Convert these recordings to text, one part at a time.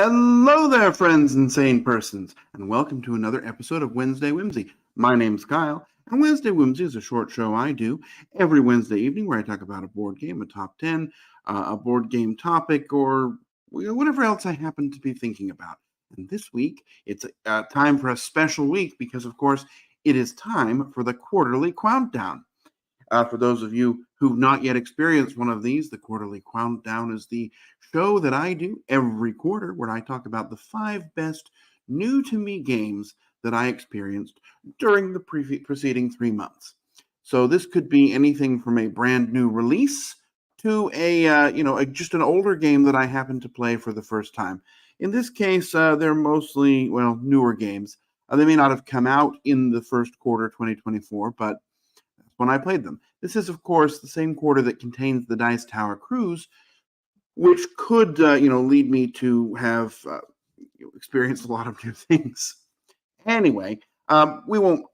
Hello there, friends and sane persons, and welcome to another episode of Wednesday Whimsy. My name's Kyle, and Wednesday Whimsy is a short show I do every Wednesday evening where I talk about a board game, a top 10, a board game topic, or whatever else I happen to be thinking about. And this week, it's time for a special week because, of course, it is time for the quarterly Quountdown. For those of you who've not yet experienced one of these, the quarterly Quountdown is the show that I do every quarter where I talk about the 5 best new to me games that I experienced during the preceding 3 months. So this could be anything from a brand new release to just an older game that I happened to play for the first time. In this case, they're mostly, newer games. They may not have come out in the first quarter 2024, but when I played them. This is, of course, the same quarter that contains the Dice Tower Cruise, which could, lead me to have experienced a lot of new things. Anyway, we won't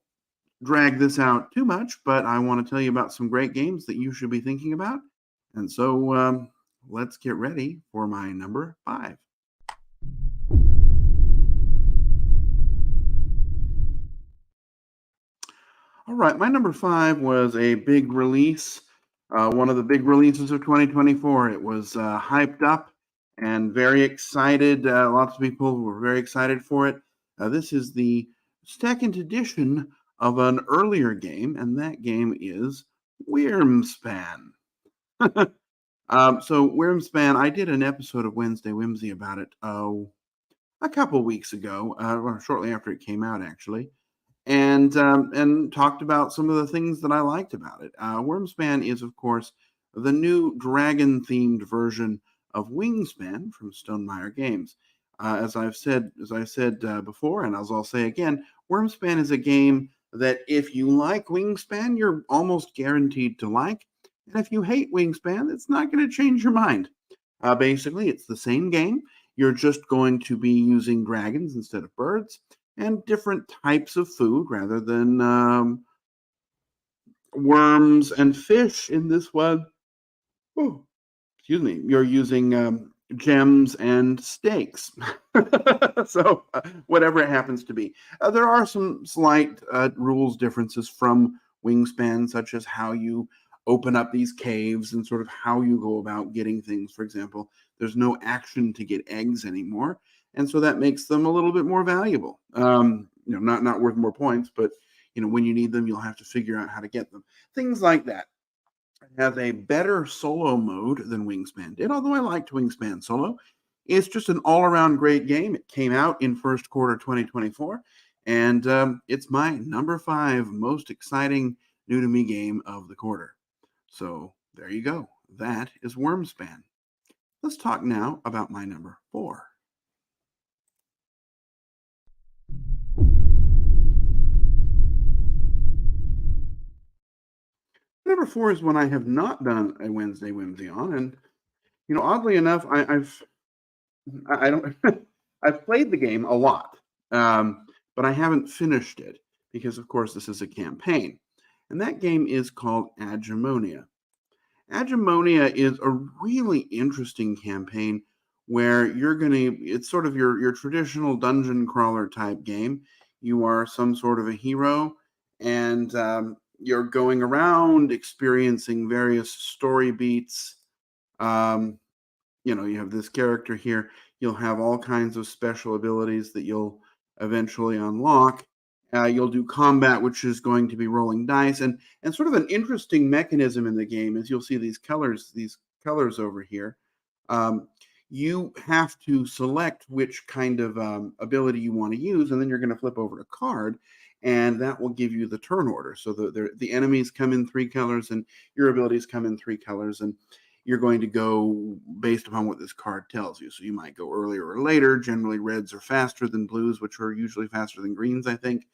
drag this out too much, but I want to tell you about some great games that you should be thinking about. And so let's get ready for my number 5. All right, my number 5 was a big release, one of the big releases of 2024. It was hyped up and very excited. Lots of people were very excited for it. This is the second edition of an earlier game, and that game is Wyrmspan. So Wyrmspan, I did an episode of Wednesday Whimsy about it a couple weeks ago, or shortly after it came out, actually. And talked about some of the things that I liked about it. Wyrmspan is, of course, the new dragon-themed version of Wingspan from Stonemaier Games. As I said before, and as I'll say again, Wyrmspan is a game that if you like Wingspan, you're almost guaranteed to like. And if you hate Wingspan, it's not going to change your mind. Basically, it's the same game. You're just going to be using dragons instead of birds, and different types of food rather than worms and fish in this one. Oh, excuse me. You're using gems and steaks. So whatever it happens to be. There are some slight rules differences from Wingspan, such as how you open up these caves and sort of how you go about getting things. For example, there's no action to get eggs anymore. And so that makes them a little bit more valuable. Not worth more points, but when you need them, you'll have to figure out how to get them. Things like that. It has a better solo mode than Wingspan did, although I liked Wingspan solo. It's just an all-around great game. It came out in first quarter 2024, and it's my number 5 most exciting new-to-me game of the quarter. So there you go. That is Wyrmspan. Let's talk now about my number 4. Number 4 is one I have not done a Wednesday Whimsy on, and oddly enough, I don't I've played the game a lot, but I haven't finished it because, of course, this is a campaign, and that game is called Agimonia. Agimonia is a really interesting campaign where it's sort of your traditional dungeon crawler type game. You are some sort of a hero, and you're going around experiencing various story beats. You have this character here. You'll have all kinds of special abilities that you'll eventually unlock. You'll do combat, which is going to be rolling dice, and sort of an interesting mechanism in the game is you'll see these colors over here. You have to select which kind of ability you want to use, and then you're going to flip over a card, and that will give you the turn order. So the enemies come in 3 colors, and your abilities come in 3 colors, and you're going to go based upon what this card tells you. So you might go earlier or later. Generally, reds are faster than blues, which are usually faster than greens, I think.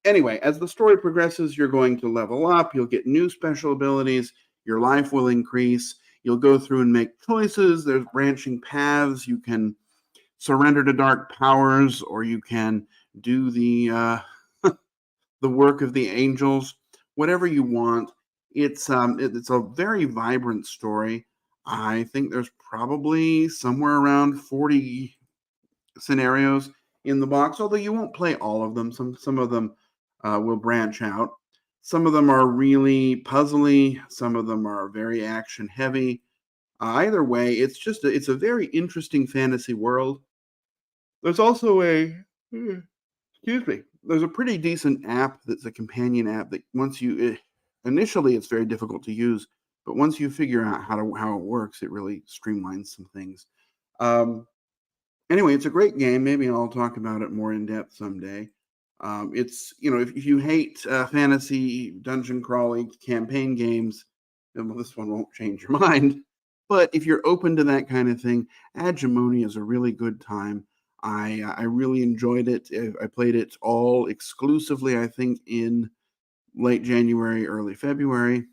Anyway, as the story progresses, you're going to level up. You'll get new special abilities. Your life will increase. You'll go through and make choices. There's branching paths. You can surrender to dark powers, or you can do the work of the angels. Whatever you want. It's a very vibrant story. I think there's probably somewhere around 40 scenarios in the box, although you won't play all of them. Some of them will branch out. Some of them are really puzzly. Some of them are very action heavy. Either way, it's a very interesting fantasy world. There's also excuse me. There's a pretty decent app that's a companion app that initially it's very difficult to use, but once you figure out how it works, it really streamlines some things. Um, Anyway, it's a great game. Maybe I'll talk about it more in depth someday. It's if you hate fantasy dungeon crawling campaign games, then this one won't change your mind. But if you're open to that kind of thing, Agimonia is a really good time. I really enjoyed it. I played it all exclusively, I think, in late January, early February.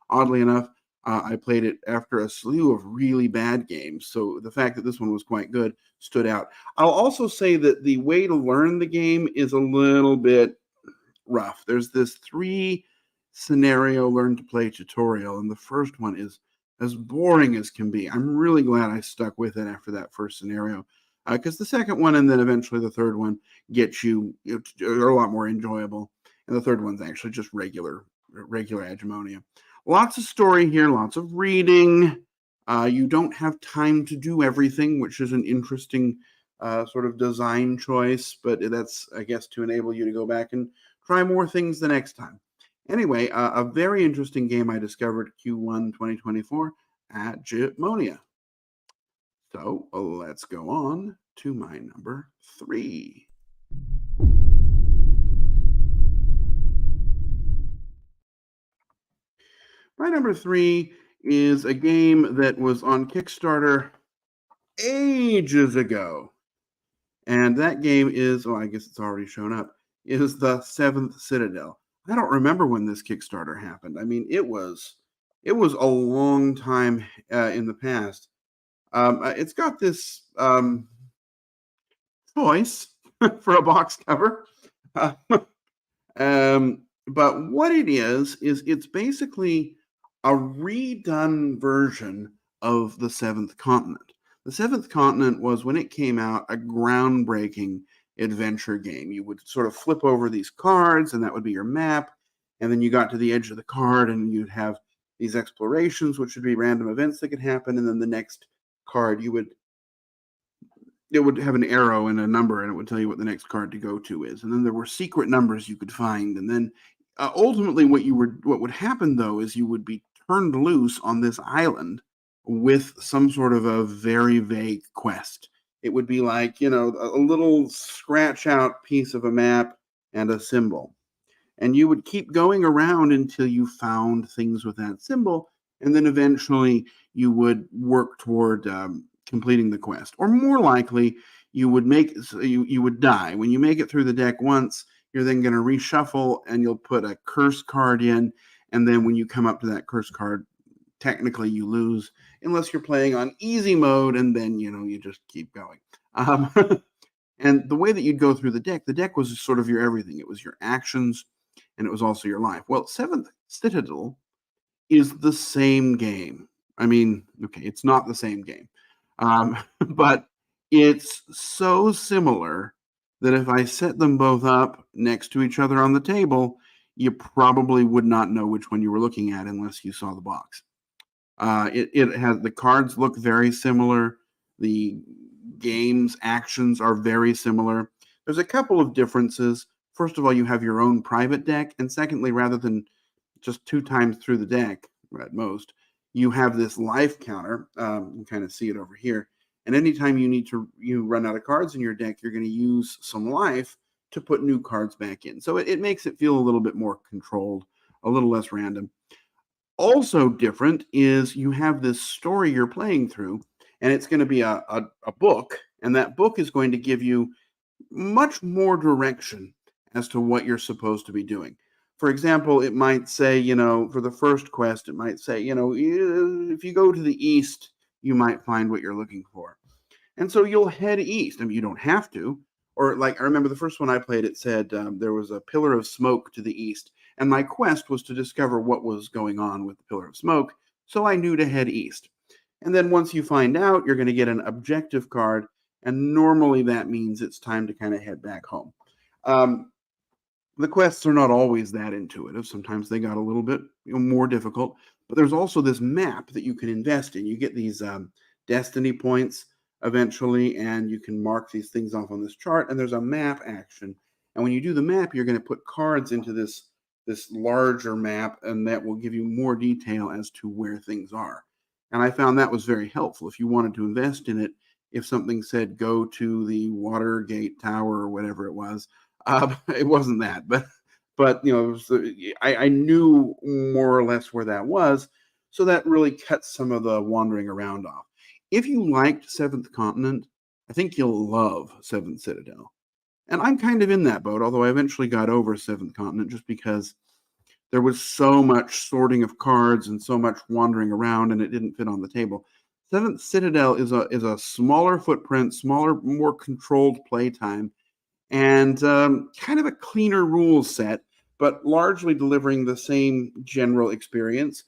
Oddly enough, I played it after a slew of really bad games. So the fact that this one was quite good stood out. I'll also say that the way to learn the game is a little bit rough. There's this 3 scenario learn to play tutorial, and the first one is as boring as can be. I'm really glad I stuck with it after that first scenario, because the second one and then eventually the third one are a lot more enjoyable. And the third one's actually just regular Agimonia. Lots of story here, lots of reading. You don't have time to do everything, which is an interesting sort of design choice, but that's, I guess, to enable you to go back and try more things the next time. Anyway, a very interesting game I discovered Q1 2024 at Agimonia. So let's go on to my number 3. My number 3 is a game that was on Kickstarter ages ago. And that game is, I guess it's already shown up, is the Seventh Citadel. I don't remember when this Kickstarter happened. I mean, it was a long time in the past. It's got this choice for a box cover. But what it is it's basically a redone version of the Seventh Continent. The Seventh Continent was, when it came out, a groundbreaking adventure game. You would sort of flip over these cards, and that would be your map. And then you got to the edge of the card, and you'd have these explorations, which would be random events that could happen. And then the next card, it would have an arrow and a number, and it would tell you what the next card to go to is. And then there were secret numbers you could find. And then ultimately, what would happen though is you would be turned loose on this island with some sort of a very vague quest. It would be like, a little scratch out piece of a map and a symbol. And you would keep going around until you found things with that symbol. And then eventually you would work toward completing the quest. Or more likely, you would die. When you make it through the deck once, you're then going to reshuffle and you'll put a curse card in. And then when you come up to that curse card, technically you lose, unless you're playing on easy mode, and then, you just keep going. And the way that you'd go through the deck was sort of your everything. It was your actions, and it was also your life. Well, Seventh Citadel is the same game. I mean, okay, it's not the same game. But it's so similar that if I set them both up next to each other on the table, you probably would not know which one you were looking at unless you saw the box. It has, the cards look very similar. The game's actions are very similar. There's a couple of differences. First of all, you have your own private deck, and secondly, rather than just 2 times through the deck at most, you have this life counter. You can kind of see it over here. And anytime you run out of cards in your deck, you're going to use some life to put new cards back in. So it makes it feel a little bit more controlled, a little less random. Also different is you have this story you're playing through, and it's going to be a book, and that book is going to give you much more direction as to what you're supposed to be doing. For example, it might say, for the first quest, it might say, if you go to the east, you might find what you're looking for. And so you'll head east. I mean, you don't have to. Or like, I remember the first one I played, it said there was a pillar of smoke to the east. And my quest was to discover what was going on with the pillar of smoke. So I knew to head east. And then once you find out, you're going to get an objective card. And normally that means it's time to kind of head back home. Um, the quests are not always that intuitive. Sometimes they got a little bit more difficult. But there's also this map that you can invest in. You get these destiny points eventually, and you can mark these things off on this chart. And there's a map action. And when you do the map, you're going to put cards into this larger map, and that will give you more detail as to where things are. And I found that was very helpful. If you wanted to invest in it, if something said go to the Watergate Tower or whatever it was, it wasn't that, but I knew more or less where that was, so that really cuts some of the wandering around off. If you liked Seventh Continent, I think you'll love Seventh Citadel. And I'm kind of in that boat, although I eventually got over Seventh Continent just because there was so much sorting of cards and so much wandering around, and it didn't fit on the table. Seventh Citadel is a smaller footprint, smaller, more controlled playtime, and kind of a cleaner rules set, but largely delivering the same general experience.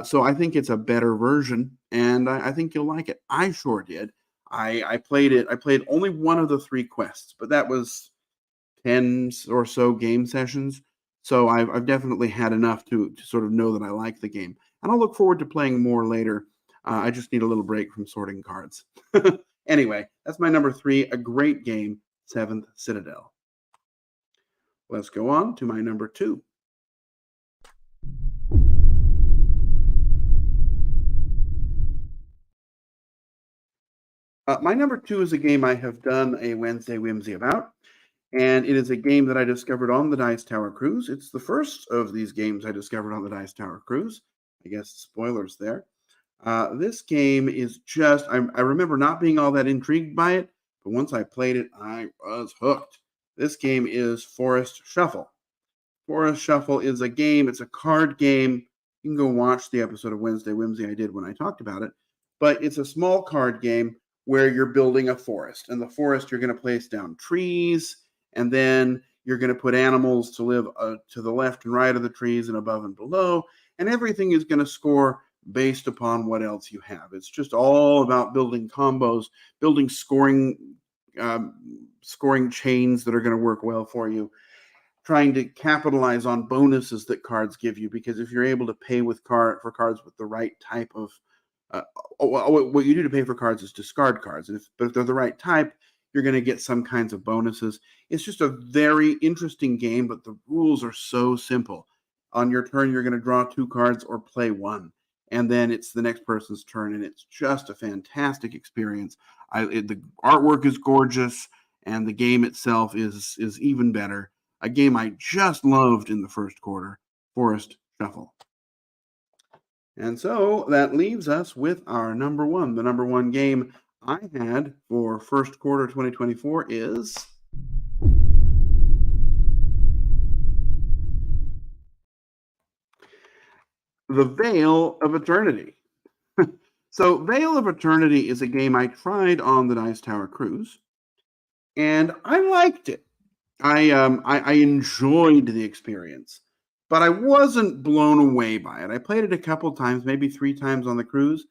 So I think it's a better version, and I think you'll like it. I sure did. I played it. I played only one of the 3 quests, but that was 10 or so game sessions. So I've definitely had enough to sort of know that I like the game. And I'll look forward to playing more later. I just need a little break from sorting cards. Anyway, that's my number 3, a great game, Seventh Citadel. Let's go on to my number 2. My number 2 is a game I have done a Wednesday Whimsy about, and it is a game that I discovered on the Dice Tower Cruise. It's the first of these games I discovered on the Dice Tower Cruise. I guess spoilers there. This game is just, I remember not being all that intrigued by it, but once I played it, I was hooked. This game is Forest Shuffle. Forest Shuffle is a game, it's a card game. You can go watch the episode of Wednesday Whimsy I did when I talked about it. But it's a small card game where you're building a forest. And the forest, you're going to place down trees, and then you're going to put animals to live to the left and right of the trees and above and below. And everything is going to score based upon what else you have. It's just all about building combos, building scoring chains that are going to work well for you, trying to capitalize on bonuses that cards give you, because if you're able to pay for cards with the right type of what you do to pay for cards is discard cards, but if they're the right type, you're going to get some kinds of bonuses. It's just a very interesting game, but the rules are so simple. On your turn, you're going to draw 2 cards or play 1, and then it's the next person's turn, and it's just a fantastic experience. The artwork is gorgeous, and the game itself is even better. A game I just loved in the first quarter, Forest Shuffle. And so that leaves us with our number 1. The number 1 game I had for first quarter 2024 is The Veil of Eternity. So Veil of Eternity is a game I tried on the Dice Tower Cruise, and I liked it. I enjoyed the experience, but I wasn't blown away by it. I played it a couple times, maybe 3 times on the cruise,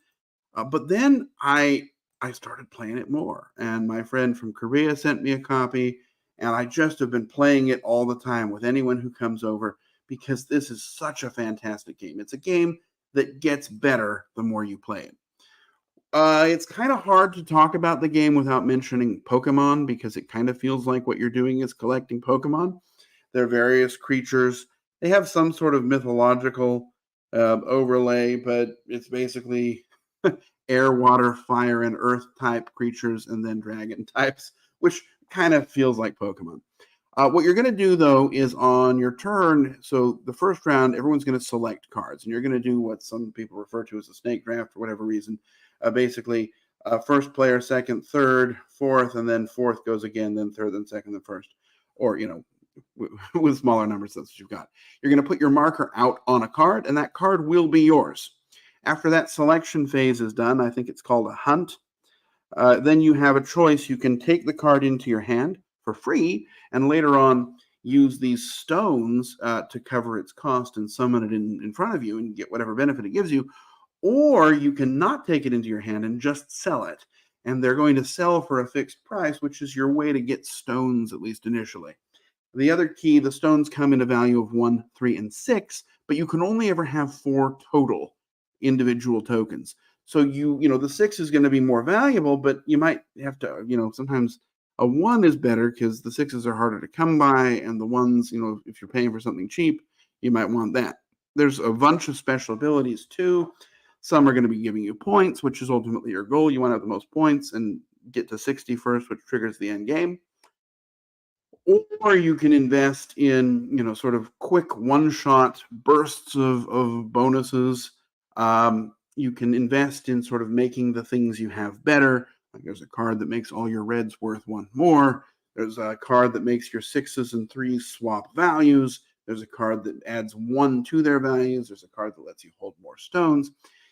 but then I started playing it more. And my friend from Korea sent me a copy, and I just have been playing it all the time with anyone who comes over, because this is such a fantastic game. It's a game that gets better the more you play it. It's kind of hard to talk about the game without mentioning Pokemon, because it kind of feels like what you're doing is collecting Pokemon. There are various creatures. They have some sort of mythological overlay, but it's basically air, water, fire, and earth type creatures, and then dragon types, which kind of feels like Pokemon. What you're going to do, though, is on your turn, so the first round, everyone's going to select cards, and you're going to do what some people refer to as a snake draft for whatever reason. Basically, first player, second, third, fourth, and then fourth goes again, then third, then second, then first. Or, with smaller numbers, that's what you've got. You're going to put your marker out on a card, and that card will be yours. After that selection phase is done, I think it's called a hunt, then you have a choice. You can take the card into your hand for free, and later on use these stones to cover its cost and summon it in front of you and get whatever benefit it gives you. Or you can not take it into your hand and just sell it. and they're going to sell for a fixed price, which is your way to get stones, at least initially. The other key, the stones come in a value of 1, 3, and 6, but you can only ever have 4 total individual tokens. So the 6 is going to be more valuable, but you might have to, sometimes a 1 is better because the 6s are harder to come by, and the 1s, if you're paying for something cheap, you might want that. There's a bunch of special abilities too. Some are going to be giving you points, which is ultimately your goal. You want to have the most points and get to 60 first, which triggers the end game. Or you can invest in, sort of quick one-shot bursts of bonuses. You can invest in sort of making the things you have better. Like there's a card that makes all your reds worth 1 more. There's a card that makes your 6s and 3s swap values. There's a card that adds 1 to their values. There's a card that lets you hold more stones.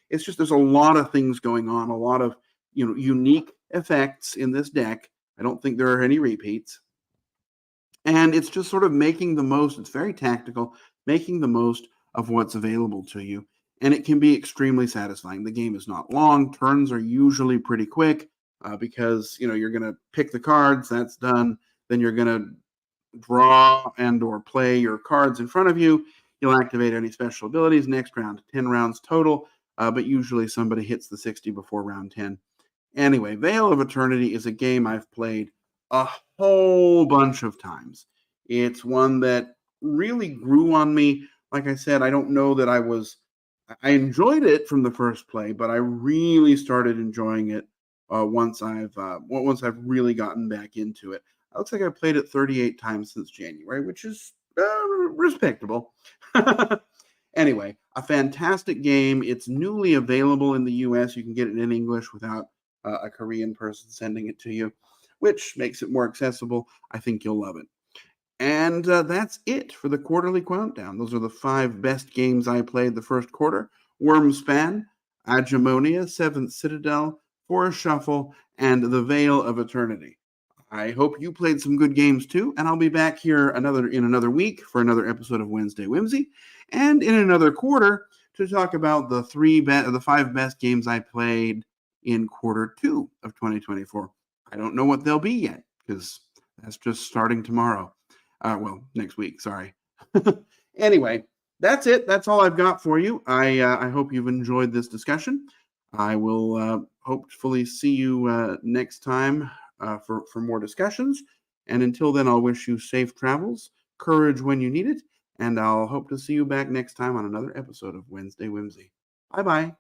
It's just there's a lot of things going on, a lot of unique effects in this deck. I don't think there are any repeats. And it's just sort of making the most, it's very tactical, making the most of what's available to you. And it can be extremely satisfying. The game is not long. Turns are usually pretty quick because, you're going to pick the cards, that's done. Then you're going to draw and or play your cards in front of you. You'll activate any special abilities. Next round, 10 rounds total, but usually somebody hits the 60 before round 10. Anyway, Veil of Eternity is a game I've played a whole bunch of times. It's one that really grew on me. Like I said, I don't know that I enjoyed it from the first play, but I really started enjoying it once I've really gotten back into it. It looks like I played it 38 times since January, which is respectable. Anyway, a fantastic game. It's newly available in the US. You can get it in English without a Korean person sending it to you, which makes it more accessible. I think you'll love it. And that's it for the quarterly Quountdown. Those are the 5 best games I played the first quarter. Wormspan, Agimonia, Seventh Citadel, Forest Shuffle, and The Veil of Eternity. I hope you played some good games too, and I'll be back here in another week for another episode of Wednesday Whimsy, and in another quarter to talk about the 5 best games I played in quarter 2 of 2024. I don't know what they'll be yet because that's just starting tomorrow. Next week. Sorry. Anyway, that's it. That's all I've got for you. I hope you've enjoyed this discussion. I will hopefully see you next time for more discussions. And until then, I'll wish you safe travels, courage when you need it, and I'll hope to see you back next time on another episode of Wednesday Whimsy. Bye-bye.